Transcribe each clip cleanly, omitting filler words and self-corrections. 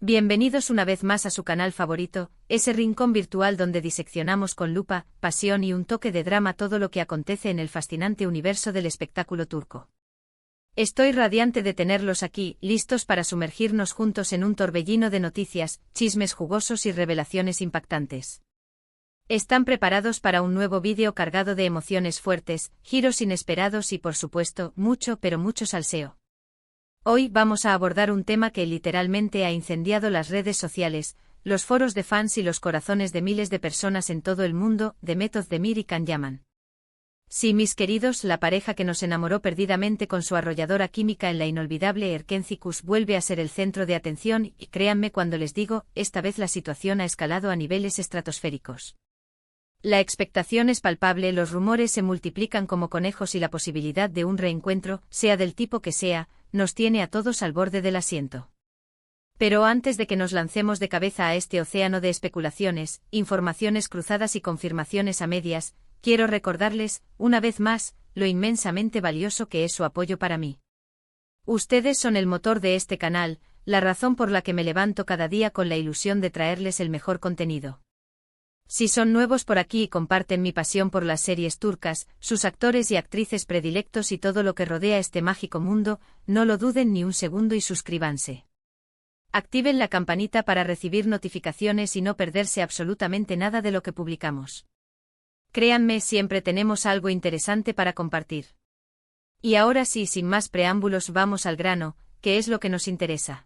Bienvenidos una vez más a su canal favorito, ese rincón virtual donde diseccionamos con lupa, pasión y un toque de drama todo lo que acontece en el fascinante universo del espectáculo turco. Estoy radiante de tenerlos aquí, listos para sumergirnos juntos en un torbellino de noticias, chismes jugosos y revelaciones impactantes. ¿Están preparados para un nuevo vídeo cargado de emociones fuertes, giros inesperados y por supuesto, mucho pero mucho salseo? Hoy vamos a abordar un tema que literalmente ha incendiado las redes sociales, los foros de fans y los corazones de miles de personas en todo el mundo, Demet Özdemir y Can Yaman. Sí, mis queridos, la pareja que nos enamoró perdidamente con su arrolladora química en la inolvidable Erkenci Kuş vuelve a ser el centro de atención y créanme cuando les digo, esta vez la situación ha escalado a niveles estratosféricos. La expectación es palpable, los rumores se multiplican como conejos y la posibilidad de un reencuentro, sea del tipo que sea, nos tiene a todos al borde del asiento. Pero antes de que nos lancemos de cabeza a este océano de especulaciones, informaciones cruzadas y confirmaciones a medias, quiero recordarles, una vez más, lo inmensamente valioso que es su apoyo para mí. Ustedes son el motor de este canal, la razón por la que me levanto cada día con la ilusión de traerles el mejor contenido. Si son nuevos por aquí y comparten mi pasión por las series turcas, sus actores y actrices predilectos y todo lo que rodea este mágico mundo, no lo duden ni un segundo y suscríbanse. Activen la campanita para recibir notificaciones y no perderse absolutamente nada de lo que publicamos. Créanme, siempre tenemos algo interesante para compartir. Y ahora sí, sin más preámbulos, vamos al grano, que es lo que nos interesa.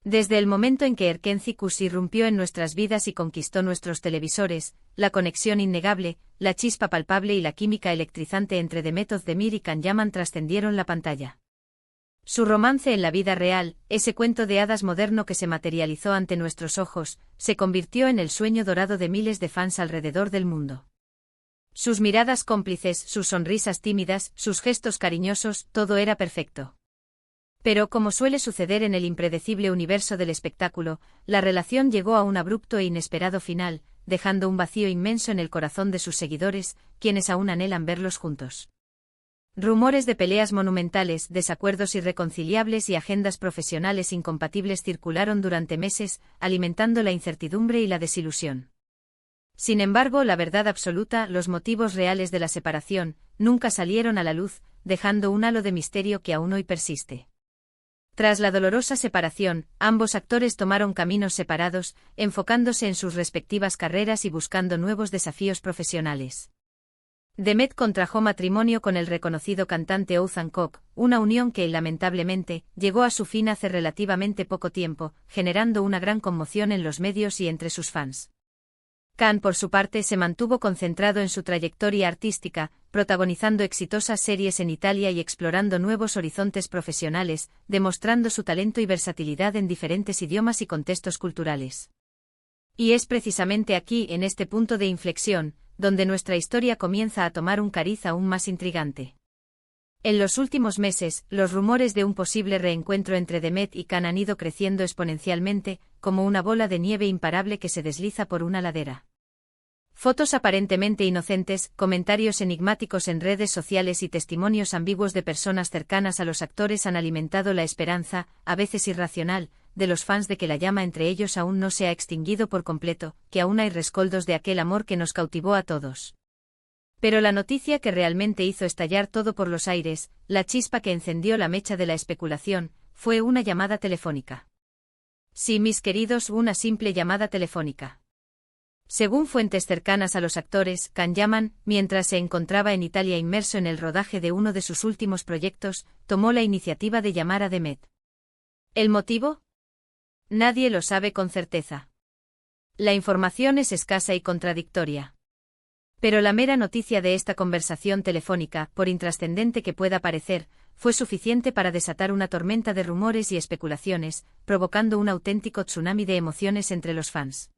Desde el momento en que Erkenci Kuş irrumpió en nuestras vidas y conquistó nuestros televisores, la conexión innegable, la chispa palpable y la química electrizante entre Demet Özdemir y Can Yaman trascendieron la pantalla. Su romance en la vida real, ese cuento de hadas moderno que se materializó ante nuestros ojos, se convirtió en el sueño dorado de miles de fans alrededor del mundo. Sus miradas cómplices, sus sonrisas tímidas, sus gestos cariñosos, todo era perfecto. Pero como suele suceder en el impredecible universo del espectáculo, la relación llegó a un abrupto e inesperado final, dejando un vacío inmenso en el corazón de sus seguidores, quienes aún anhelan verlos juntos. Rumores de peleas monumentales, desacuerdos irreconciliables y agendas profesionales incompatibles circularon durante meses, alimentando la incertidumbre y la desilusión. Sin embargo, la verdad absoluta, los motivos reales de la separación, nunca salieron a la luz, dejando un halo de misterio que aún hoy persiste. Tras la dolorosa separación, ambos actores tomaron caminos separados, enfocándose en sus respectivas carreras y buscando nuevos desafíos profesionales. Demet contrajo matrimonio con el reconocido cantante Oğuzhan Koç, una unión que, lamentablemente, llegó a su fin hace relativamente poco tiempo, generando una gran conmoción en los medios y entre sus fans. Can, por su parte, se mantuvo concentrado en su trayectoria artística, protagonizando exitosas series en Italia y explorando nuevos horizontes profesionales, demostrando su talento y versatilidad en diferentes idiomas y contextos culturales. Y es precisamente aquí, en este punto de inflexión, donde nuestra historia comienza a tomar un cariz aún más intrigante. En los últimos meses, los rumores de un posible reencuentro entre Demet y Can han ido creciendo exponencialmente, como una bola de nieve imparable que se desliza por una ladera. Fotos aparentemente inocentes, comentarios enigmáticos en redes sociales y testimonios ambiguos de personas cercanas a los actores han alimentado la esperanza, a veces irracional, de los fans de que la llama entre ellos aún no se ha extinguido por completo, que aún hay rescoldos de aquel amor que nos cautivó a todos. Pero la noticia que realmente hizo estallar todo por los aires, la chispa que encendió la mecha de la especulación, fue una llamada telefónica. Sí, mis queridos, una simple llamada telefónica. Según fuentes cercanas a los actores, Can Yaman, mientras se encontraba en Italia inmerso en el rodaje de uno de sus últimos proyectos, tomó la iniciativa de llamar a Demet. ¿El motivo? Nadie lo sabe con certeza. La información es escasa y contradictoria. Pero la mera noticia de esta conversación telefónica, por intrascendente que pueda parecer, fue suficiente para desatar una tormenta de rumores y especulaciones, provocando un auténtico tsunami de emociones entre los fans.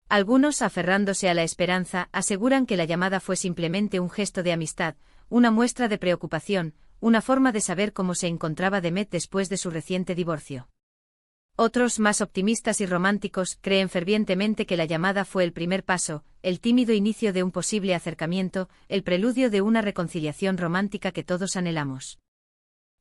Algunos, aferrándose a la esperanza, aseguran que la llamada fue simplemente un gesto de amistad, una muestra de preocupación, una forma de saber cómo se encontraba Demet después de su reciente divorcio. Otros, más optimistas y románticos, creen fervientemente que la llamada fue el primer paso, el tímido inicio de un posible acercamiento, el preludio de una reconciliación romántica que todos anhelamos.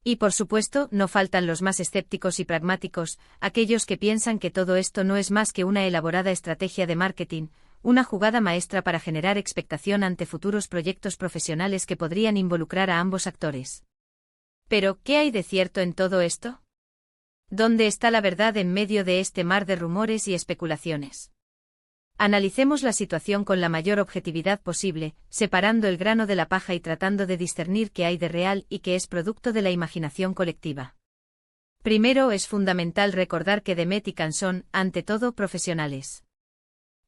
Y por supuesto, no faltan los más escépticos y pragmáticos, aquellos que piensan que todo esto no es más que una elaborada estrategia de marketing, una jugada maestra para generar expectación ante futuros proyectos profesionales que podrían involucrar a ambos actores. Pero, ¿qué hay de cierto en todo esto? ¿Dónde está la verdad en medio de este mar de rumores y especulaciones? Analicemos la situación con la mayor objetividad posible, separando el grano de la paja y tratando de discernir qué hay de real y qué es producto de la imaginación colectiva. Primero, es fundamental recordar que Demet y Can son, ante todo, profesionales.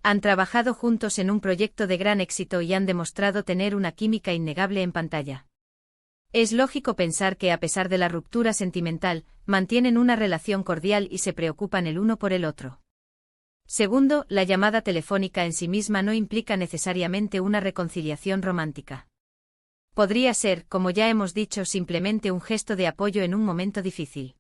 Han trabajado juntos en un proyecto de gran éxito y han demostrado tener una química innegable en pantalla. Es lógico pensar que, a pesar de la ruptura sentimental, mantienen una relación cordial y se preocupan el uno por el otro. Segundo, la llamada telefónica en sí misma no implica necesariamente una reconciliación romántica. Podría ser, como ya hemos dicho, simplemente un gesto de apoyo en un momento difícil.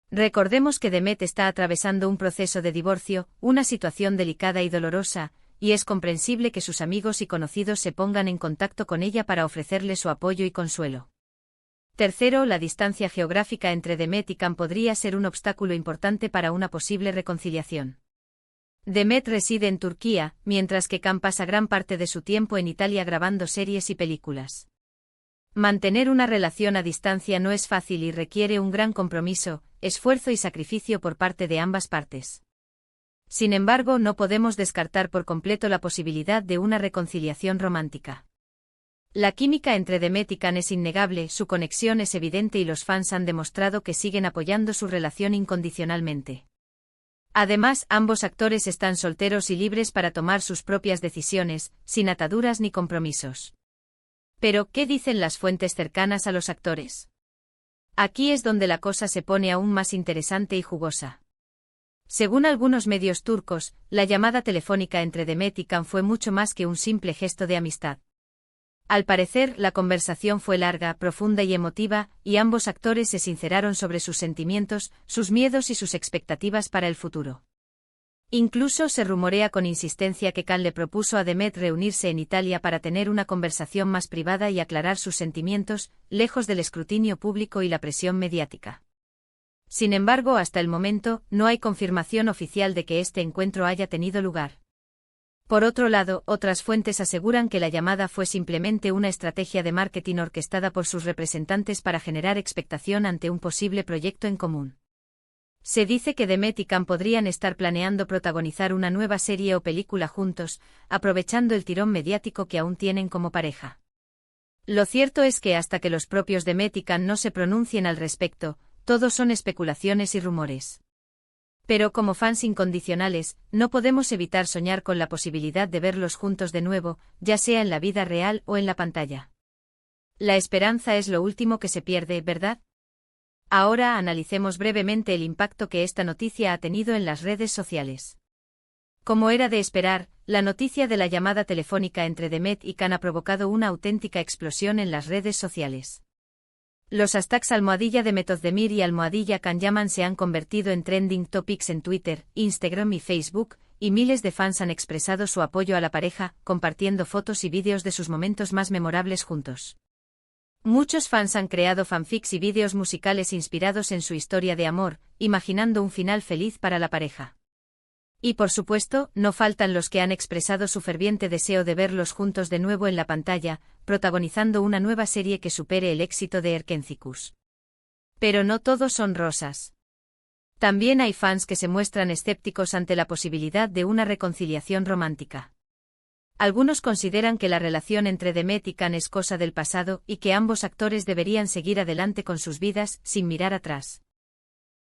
Recordemos que Demet está atravesando un proceso de divorcio, una situación delicada y dolorosa, y es comprensible que sus amigos y conocidos se pongan en contacto con ella para ofrecerle su apoyo y consuelo. Tercero, la distancia geográfica entre Demet y Can podría ser un obstáculo importante para una posible reconciliación. Demet reside en Turquía, mientras que Can pasa gran parte de su tiempo en Italia grabando series y películas. Mantener una relación a distancia no es fácil y requiere un gran compromiso, esfuerzo y sacrificio por parte de ambas partes. Sin embargo, no podemos descartar por completo la posibilidad de una reconciliación romántica. La química entre Demet y Can es innegable, su conexión es evidente y los fans han demostrado que siguen apoyando su relación incondicionalmente. Además, ambos actores están solteros y libres para tomar sus propias decisiones, sin ataduras ni compromisos. Pero, ¿qué dicen las fuentes cercanas a los actores? Aquí es donde la cosa se pone aún más interesante y jugosa. Según algunos medios turcos, la llamada telefónica entre Demet y Can fue mucho más que un simple gesto de amistad. Al parecer, la conversación fue larga, profunda y emotiva, y ambos actores se sinceraron sobre sus sentimientos, sus miedos y sus expectativas para el futuro. Incluso se rumorea con insistencia que Can le propuso a Demet reunirse en Italia para tener una conversación más privada y aclarar sus sentimientos, lejos del escrutinio público y la presión mediática. Sin embargo, hasta el momento, no hay confirmación oficial de que este encuentro haya tenido lugar. Por otro lado, otras fuentes aseguran que la llamada fue simplemente una estrategia de marketing orquestada por sus representantes para generar expectación ante un posible proyecto en común. Se dice que Demet y Can podrían estar planeando protagonizar una nueva serie o película juntos, aprovechando el tirón mediático que aún tienen como pareja. Lo cierto es que hasta que los propios Demet y Can no se pronuncien al respecto, todo son especulaciones y rumores. Pero como fans incondicionales, no podemos evitar soñar con la posibilidad de verlos juntos de nuevo, ya sea en la vida real o en la pantalla. La esperanza es lo último que se pierde, ¿verdad? Ahora analicemos brevemente el impacto que esta noticia ha tenido en las redes sociales. Como era de esperar, la noticia de la llamada telefónica entre Demet y Can ha provocado una auténtica explosión en las redes sociales. Los hashtags #Demet y #CanYaman se han convertido en trending topics en Twitter, Instagram y Facebook, y miles de fans han expresado su apoyo a la pareja, compartiendo fotos y vídeos de sus momentos más memorables juntos. Muchos fans han creado fanfics y vídeos musicales inspirados en su historia de amor, imaginando un final feliz para la pareja. Y por supuesto, no faltan los que han expresado su ferviente deseo de verlos juntos de nuevo en la pantalla, protagonizando una nueva serie que supere el éxito de Erkencikus. Pero no todos son rosas. También hay fans que se muestran escépticos ante la posibilidad de una reconciliación romántica. Algunos consideran que la relación entre Demet y Can es cosa del pasado y que ambos actores deberían seguir adelante con sus vidas, sin mirar atrás.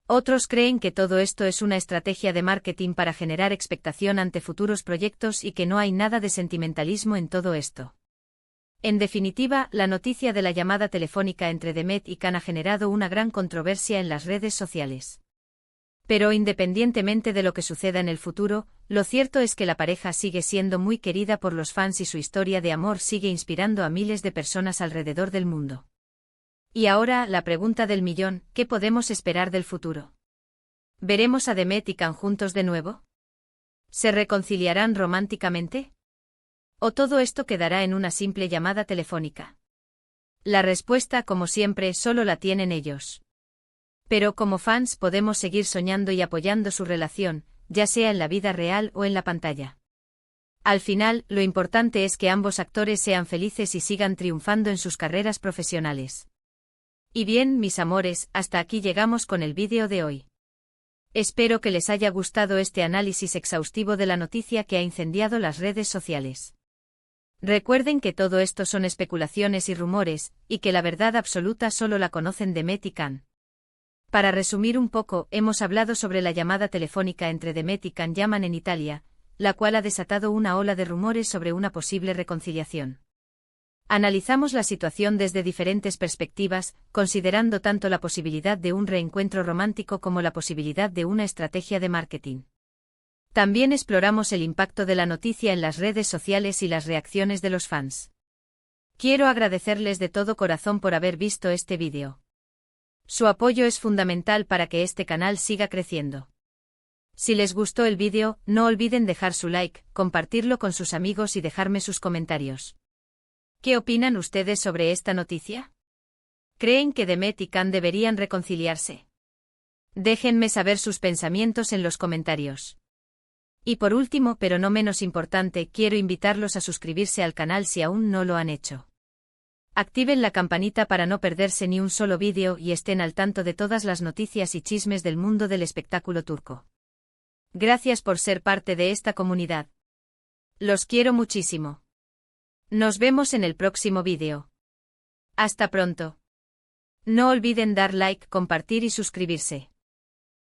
Otros creen que todo esto es una estrategia de marketing para generar expectación ante futuros proyectos y que no hay nada de sentimentalismo en todo esto. En definitiva, la noticia de la llamada telefónica entre Demet y Can ha generado una gran controversia en las redes sociales. Pero independientemente de lo que suceda en el futuro, lo cierto es que la pareja sigue siendo muy querida por los fans y su historia de amor sigue inspirando a miles de personas alrededor del mundo. Y ahora, la pregunta del millón, ¿qué podemos esperar del futuro? ¿Veremos a Demet y Can juntos de nuevo? ¿Se reconciliarán románticamente? ¿O todo esto quedará en una simple llamada telefónica? La respuesta, como siempre, solo la tienen ellos. Pero como fans podemos seguir soñando y apoyando su relación, ya sea en la vida real o en la pantalla. Al final, lo importante es que ambos actores sean felices y sigan triunfando en sus carreras profesionales. Y bien, mis amores, hasta aquí llegamos con el vídeo de hoy. Espero que les haya gustado este análisis exhaustivo de la noticia que ha incendiado las redes sociales. Recuerden que todo esto son especulaciones y rumores, y que la verdad absoluta solo la conocen Demet y Can. Para resumir un poco, hemos hablado sobre la llamada telefónica entre Demet y Can Yaman en Italia, la cual ha desatado una ola de rumores sobre una posible reconciliación. Analizamos la situación desde diferentes perspectivas, considerando tanto la posibilidad de un reencuentro romántico como la posibilidad de una estrategia de marketing. También exploramos el impacto de la noticia en las redes sociales y las reacciones de los fans. Quiero agradecerles de todo corazón por haber visto este vídeo. Su apoyo es fundamental para que este canal siga creciendo. Si les gustó el vídeo, no olviden dejar su like, compartirlo con sus amigos y dejarme sus comentarios. ¿Qué opinan ustedes sobre esta noticia? ¿Creen que Demet y Can deberían reconciliarse? Déjenme saber sus pensamientos en los comentarios. Y por último, pero no menos importante, quiero invitarlos a suscribirse al canal si aún no lo han hecho. Activen la campanita para no perderse ni un solo vídeo y estén al tanto de todas las noticias y chismes del mundo del espectáculo turco. Gracias por ser parte de esta comunidad. Los quiero muchísimo. Nos vemos en el próximo vídeo. Hasta pronto. No olviden dar like, compartir y suscribirse.